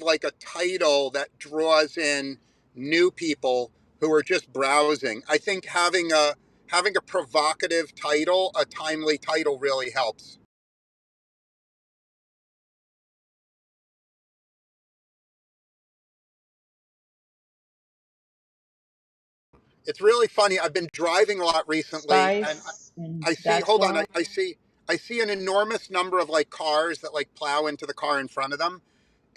like a title that draws in new people who are just browsing. I think having a provocative title, a timely title really helps. It's really funny. I've been driving a lot recently, and Spice, and I see. that's Hold on. why. I see an enormous number of like cars that like plow into the car in front of them,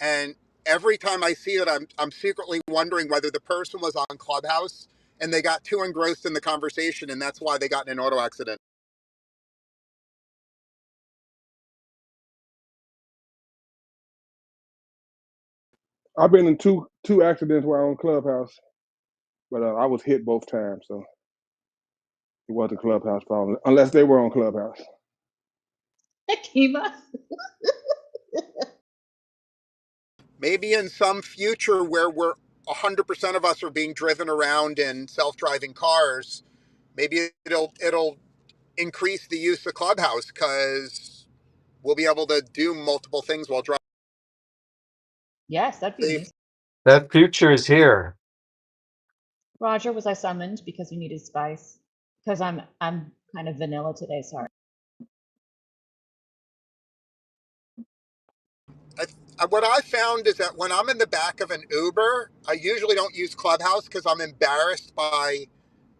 and every time I see it, I'm secretly wondering whether the person was on Clubhouse and they got too engrossed in the conversation, and that's why they got in an auto accident. I've been in two accidents while on Clubhouse, but I was hit both times, so it wasn't Clubhouse problem unless they were on Clubhouse. Kima. Maybe in some future where we're 100% of us are being driven around in self-driving cars, maybe it'll increase the use of Clubhouse because we'll be able to do multiple things while Yes, that'd be driving. amazing. That future is here. Roger, was I summoned because you needed spice? Because I'm kind of vanilla today, sorry. What I found is that when I'm in the back of an Uber, I usually don't use Clubhouse because I'm embarrassed by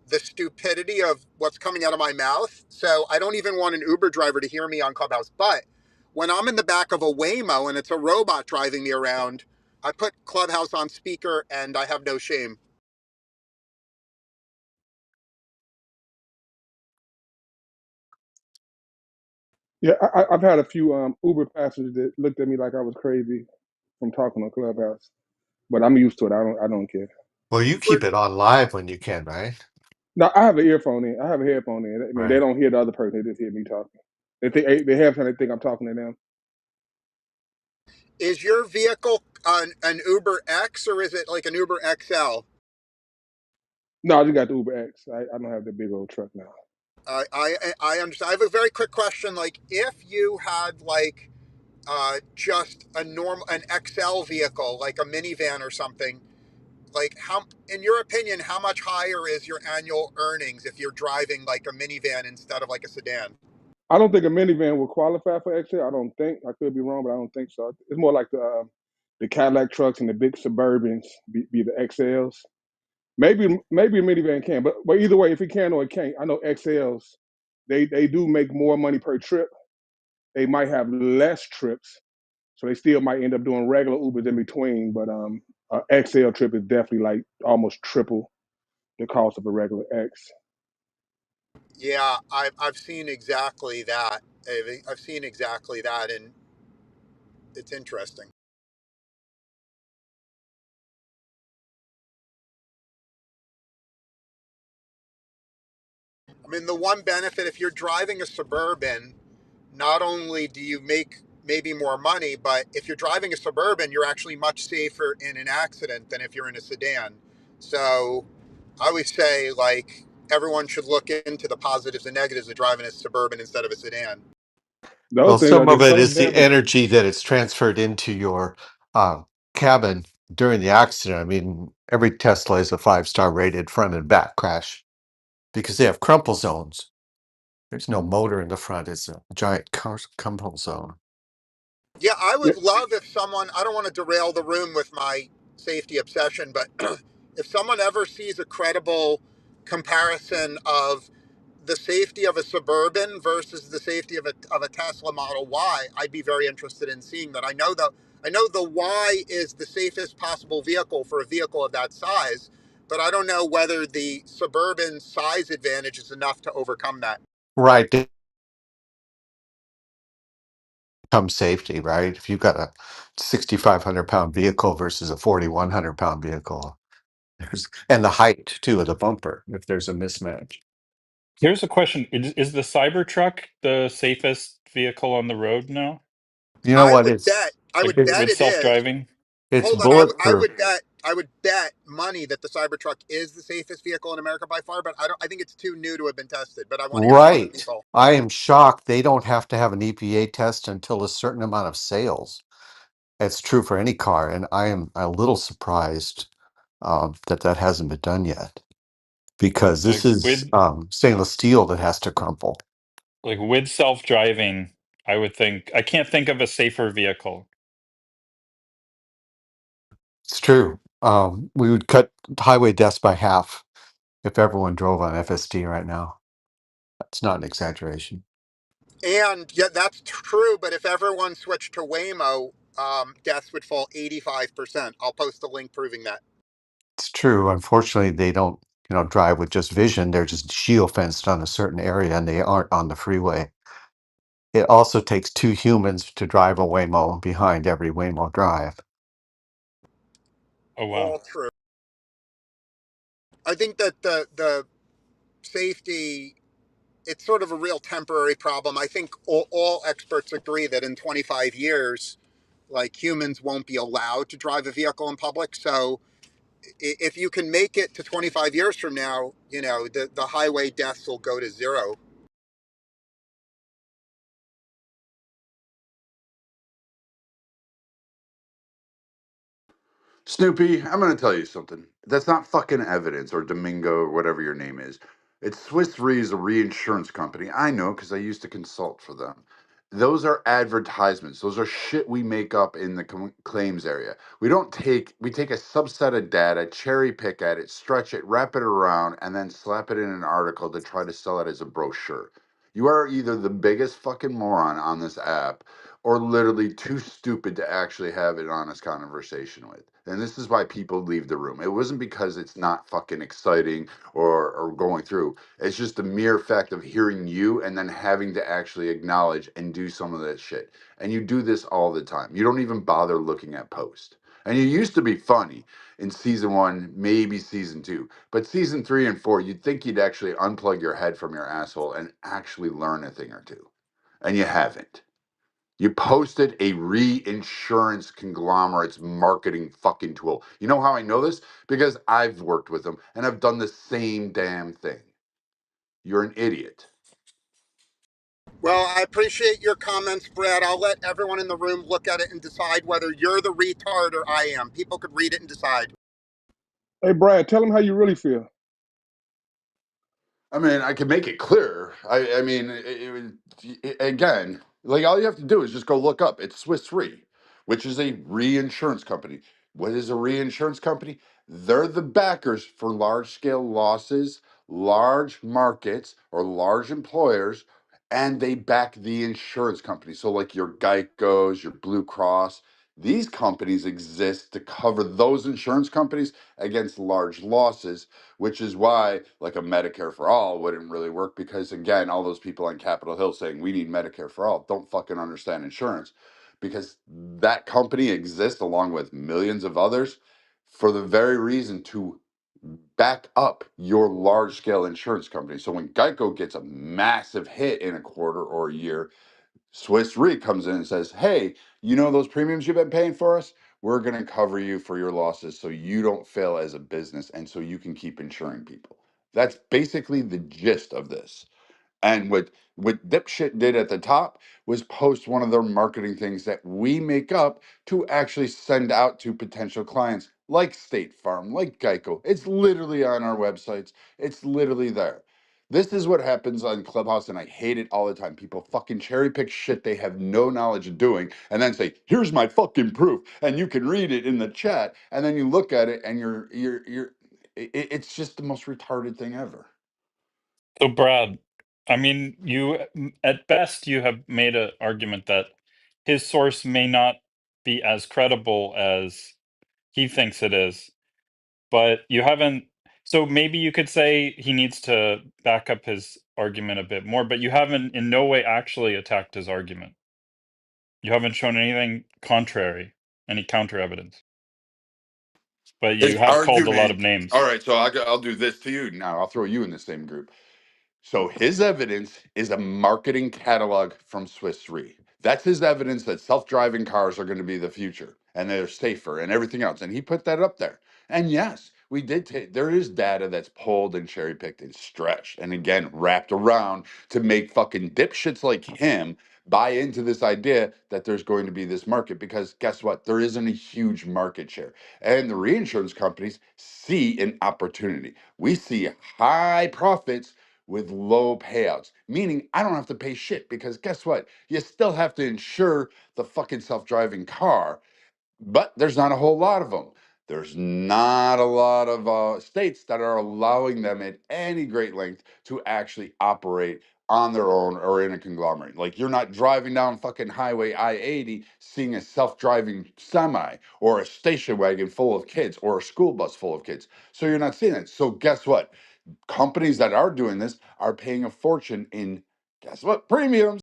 the stupidity of what's coming out of my mouth. So I don't even want an Uber driver to hear me on Clubhouse. But when I'm in the back of a Waymo and it's a robot driving me around, I put Clubhouse on speaker and I have no shame. Yeah, I've had a few Uber passengers that looked at me like I was crazy from talking on Clubhouse, but I'm used to it. I don't care. Well, you keep it on live when you can, right? No, I have an earphone in. I have a headphone in. I mean, they Right. don't hear the other person; they just hear me talking. They have time. They think I'm talking to them. Is your vehicle an Uber X or is it like an Uber XL? No, I just got the Uber X. I don't have the big old truck now. I understand. I have a very quick question. Like, if you had like just an XL vehicle, like a minivan or something, like how, in your opinion, how much higher is your annual earnings if you're driving like a minivan instead of like a sedan? I don't think a minivan will qualify for XL. I don't think. I could be wrong, but I don't think so. It's more like the Cadillac trucks and the big Suburbans be the XLs. Maybe a minivan can, but either way, if it can or it can't, I know XLs. They do make more money per trip. They might have less trips, so they still might end up doing regular Ubers in between. But a XL trip is definitely like almost triple the cost of a regular X. Yeah, I've seen exactly that. I've seen exactly that, and it's interesting. I mean, the one benefit if you're driving a Suburban, not only do you make maybe more money, but if you're driving a Suburban, you're actually much safer in an accident than if you're in a sedan. So I always say, like, everyone should look into the positives and negatives of driving a Suburban instead of a sedan. Those Well, things are some of just it so is the heavy. energy that it's transferred into your uh, cabin during the accident. I mean, every Tesla is a 5-star rated front and back crash because they have crumple zones. There's no motor in the front; it's a giant crumple zone. Yeah, I Yeah, would love if someone, I don't want to derail the room with my safety obsession, but if someone ever sees a credible comparison of the safety of a Suburban versus the safety of a Tesla Model Y, I'd be very interested in seeing that. I know the Y is the safest possible vehicle for a vehicle of that size, but I don't know whether the Suburban size advantage is enough to overcome that. Right. Come safety, right? If you've got a 6,500-pound vehicle versus a 4,100-pound vehicle, and the height too of the bumper, if there's a mismatch. Here's a question. Is the Cybertruck the safest vehicle on the road now You know I what? would bet, I like would bet with it is. self-driving? It's Hold on, I bulletproof. would bet, money that the Cybertruck is the safest vehicle in America by far, but I think it's too new to have been tested. But I want to hear from other Right. people. I am shocked they don't have to have an EPA test until a certain amount of sales. It's true for any car, and I am a little surprised that that hasn't been done yet because this Like is with stainless steel that has to crumple. self-driving, I can't think of a safer vehicle. It's true. We would cut highway deaths by half if everyone drove on FSD right now. That's not an exaggeration. And yeah, that's true. But if everyone switched to Waymo, deaths would fall 85%. I'll post a link proving that. It's true. Unfortunately, they don't, drive with just vision. They're just geofenced on a certain area and they aren't on the freeway. It also takes two humans to drive a Waymo behind every Waymo drive. Oh wow. All true. I think that the safety, it's sort of a real temporary problem. I think all experts agree that in 25 years, like humans won't be allowed to drive a vehicle in public. So if you can make it to 25 years from now, the highway deaths will go to zero. Snoopy, I'm going to tell you something. That's not fucking evidence or Domingo or whatever your name is. It's Swiss Re is a reinsurance company. I know because I used to consult for them. Those are advertisements. Those are shit we make up in the claims area. We take a subset of data, cherry pick at it, stretch it, wrap it around, and then slap it in an article to try to sell it as a brochure. You are either the biggest fucking moron on this app or literally too stupid to actually have an honest conversation with. And this is why people leave the room. It wasn't because it's not fucking exciting or going through. It's just the mere fact of hearing you and then having to actually acknowledge and do some of that shit. And you do this all the time. You don't even bother looking at post. And you used to be funny in season 1, maybe season 2. But season 3 and 4, you'd think you'd actually unplug your head from your asshole and actually learn a thing or two. And you haven't. You posted a reinsurance conglomerate's marketing fucking tool. You know how I know this? Because I've worked with them and I've done the same damn thing. You're an idiot. Well, I appreciate your comments, Brad. I'll let everyone in the room look at it and decide whether you're the retard or I am. People could read it and decide. Hey, Brad, tell them how you really feel. I mean, I can make it clear. I mean, again, like all you have to do is just go look up. It's Swiss Re, which is a reinsurance company. What is a reinsurance company? They're the backers for large scale losses, large markets, or large employers, and they back the insurance company. So, like your Geico's, your Blue Cross, these companies exist to cover those insurance companies against large losses, which is why like a Medicare for all wouldn't really work because again, all those people on Capitol Hill saying we need Medicare for all don't fucking understand insurance because that company exists along with millions of others for the very reason to back up your large scale insurance company. So when Geico gets a massive hit in a quarter or a year, Swiss Re comes in and says, "Hey, you know those premiums you've been paying for us? We're going to cover you for your losses so you don't fail as a business and so you can keep insuring people." That's basically the gist of this. And what dipshit did at the top was post one of their marketing things that we make up to actually send out to potential clients like State Farm, like Geico. It's literally on our websites. It's literally there. This is what happens on Clubhouse, and I hate it all the time. People fucking cherry pick shit they have no knowledge of doing, and then say, "Here's my fucking proof," and you can read it in the chat, and then you look at it, and it's just the most retarded thing ever. So Brad, I mean, at best you have made an argument that his source may not be as credible as he thinks it is, but you haven't. So maybe you could say he needs to back up his argument a bit more, but you haven't in no way actually attacked his argument. You haven't shown anything contrary, any counter evidence, but you His have called a lot of argument. All names. right, so I'll do this to you now. I'll throw you in the same group. So his evidence is a marketing catalog from Swiss Re. That's his evidence that self-driving cars are going to be the future and they're safer and everything else. And he put that up there. And yes, we did take there is data that's pulled and cherry-picked and stretched and again wrapped around to make fucking dipshits like him buy into this idea that there's going to be this market, because guess what? There isn't a huge market share. And the reinsurance companies see an opportunity. We see high profits with low payouts, meaning I don't have to pay shit, because guess what? You still have to insure the fucking self-driving car, but there's not a whole lot of them. There's not a lot of states that are allowing them at any great length to actually operate on their own or in a conglomerate. Like, you're not driving down fucking highway I-80 seeing a self-driving semi or a station wagon full of kids or a school bus full of kids. So you're not seeing it. So guess what? Companies that are doing this are paying a fortune in, guess what, premiums.